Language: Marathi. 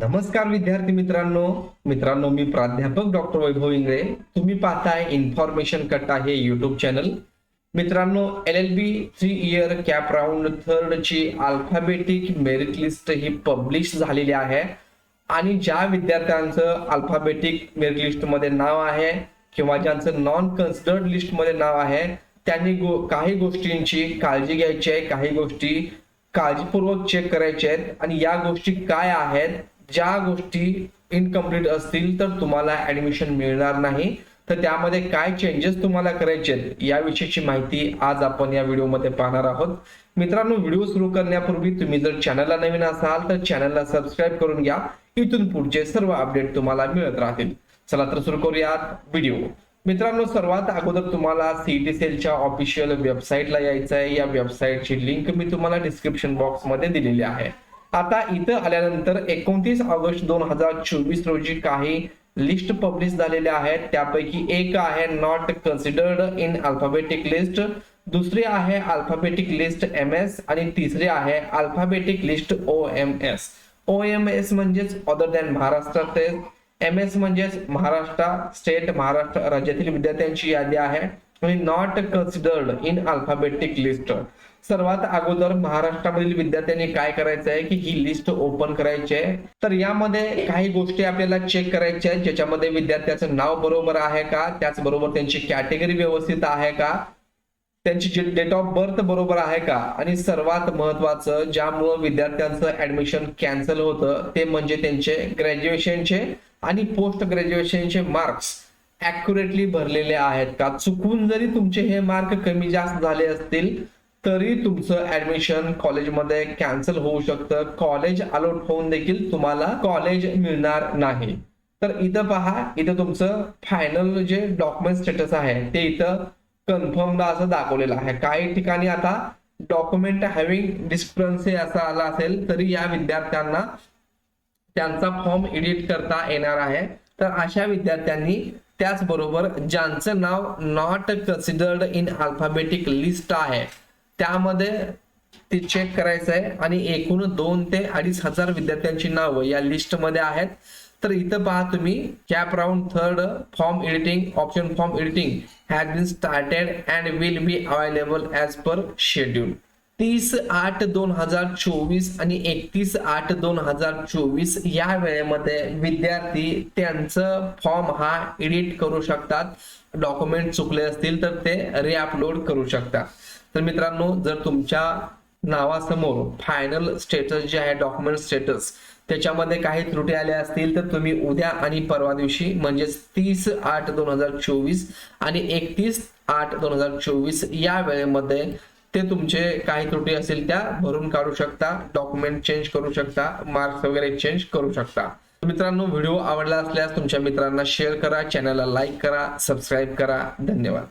नमस्कार विद्यार्थी मित्रांनो मी प्राध्यापक डॉक्टर वैभव इंगळे. तुम्ही पाहताय इन्फॉर्मेशन कट्टा हे युट्यूब चॅनल. मित्रांनो, LLB 3 year cap round third ची अल्फाबेटिक मेरिट लिस्ट ही पब्लिश झालेली आहे आणि ज्या विद्यार्थ्यांचं अल्फाबेटिक मेरिट लिस्ट मध्ये नाव आहे किंवा ज्यांचं नॉन कन्सिडर्ड लिस्ट मध्ये नाव आहे त्यांनी काही गोष्टींची काळजी घ्यायची आहे, काही गोष्टी काळजीपूर्वक चेक करायचे आहेत. आणि या गोष्टी काय आहेत, ज्या गोष्टी इनकम्प्लीट असतील तर तुम्हाला ऍडमिशन मिळणार नाही, तर त्यामध्ये काय चेंजेस तुम्हाला करायचे आहेत याविषयीची माहिती आज आपण या व्हिडिओमध्ये पाहणार आहोत. मित्रांनो, व्हिडिओ सुरू करण्यापूर्वी तुम्ही जर चॅनलला नवीन असाल तर चॅनलला सबस्क्राईब करून घ्या. इथून पुढचे सर्व अपडेट तुम्हाला मिळत राहतील. चला तर सुरू करूयात व्हिडिओ. मित्रांनो, सर्वात अगोदर तुम्हाला सीईटी सेलच्या ऑफिशियल वेबसाईटला यायचं आहे. या वेबसाईटची लिंक मी तुम्हाला डिस्क्रिप्शन बॉक्स मध्ये दिलेली आहे. आता इथं आल्यानंतर 29 ऑगस्ट 2024 रोजी काही लिस्ट पब्लिश झालेल्या आहेत. त्यापैकी एक आहे not considered in alphabetic list, दुसरी आहे अल्फाबेटिक लिस्ट MS आणि तिसरी आहे अल्फाबेटिक लिस्ट OMS. OMS म्हणजेच other than Maharashtra state, MS म्हणजेच महाराष्ट्र राज्यातील विद्यार्थ्यांची यादी आहे आणि not considered in alphabetic list. सर्वात अगोदर महाराष्ट्रामधील विद्यार्थ्यांनी काय करायचं आहे की ही लिस्ट ओपन करायची आहे. तर यामध्ये काही गोष्टी आपल्याला चेक करायच्या आहेत, ज्याच्यामध्ये विद्यार्थ्याचं नाव बरोबर आहे का, त्याचबरोबर त्यांची कॅटेगरी व्यवस्थित आहे का, त्यांची डेट ऑफ बर्थ बरोबर आहे का, आणि सर्वात महत्वाचं ज्यामुळे विद्यार्थ्यांचं ऍडमिशन कॅन्सल होतं ते म्हणजे त्यांचे ग्रॅज्युएशनचे आणि पोस्ट ग्रॅज्युएशनचे मार्क्स ऍक्युरेटली भरलेले आहेत का. चुकून जरी तुमचे हे मार्क कमी जास्त झाले असतील तरी तुमचं ऍडमिशन कॉलेजमध्ये कॅन्सल होऊ शकतं. कॉलेज अलॉट होऊन देखील तुम्हाला कॉलेज मिळणार नाही. तर इथं पहा, इथं तुमचं फायनल जे डॉक्युमेंट स्टेटस आहे ते इथं कन्फर्म्ड असं दाखवलेलं आहे. काही ठिकाणी आता डॉक्युमेंट हॅव्हिंग डिस्क्रिपन्सी असं आला असेल तरी या विद्यार्थ्यांना त्यांचा फॉर्म एडिट करता येणार आहे. तर अशा विद्यार्थ्यांनी, त्याचबरोबर ज्यांचं नाव not considered in alphabetic list आहे त्यामध्ये ते चेक करायचं आहे. आणि एकूण 2 ते 2,500 विद्यार्थ्यांची नावं या लिस्ट मध्ये आहेत. तर इथं पहा तुम्ही, CAP round third form editing option form editing has been started and will be available as per schedule. 30/8/2024 आणि 31/8/2024 या वेळेमध्ये विद्यार्थी त्यांचं फॉर्म हा एडिट करू शकतात. डॉक्युमेंट चुकले असतील तर ते रिअपलोड करू शकतात. तर मित्रांनो, जर तुमच्या नावासमोर फायनल स्टेटस जे आहे डॉक्युमेंट स्टेटस त्याच्यामध्ये काही त्रुटी आल्या असतील तर तुम्ही उद्या आणि परवा दिवशी म्हणजेच 30/8/2024 आणि 31/8/2024 या वेळेमध्ये ते तुमचे काही त्रुटी असतील त्या भरून काढू शकता, डॉक्युमेंट चेंज करू शकता, मार्क्स वगैरे चेंज करू शकता. मित्रांनो, व्हिडिओ आवडला असल्यास तुमच्या मित्रांना शेअर करा, चॅनलला लाईक करा, सबस्क्राईब करा. धन्यवाद.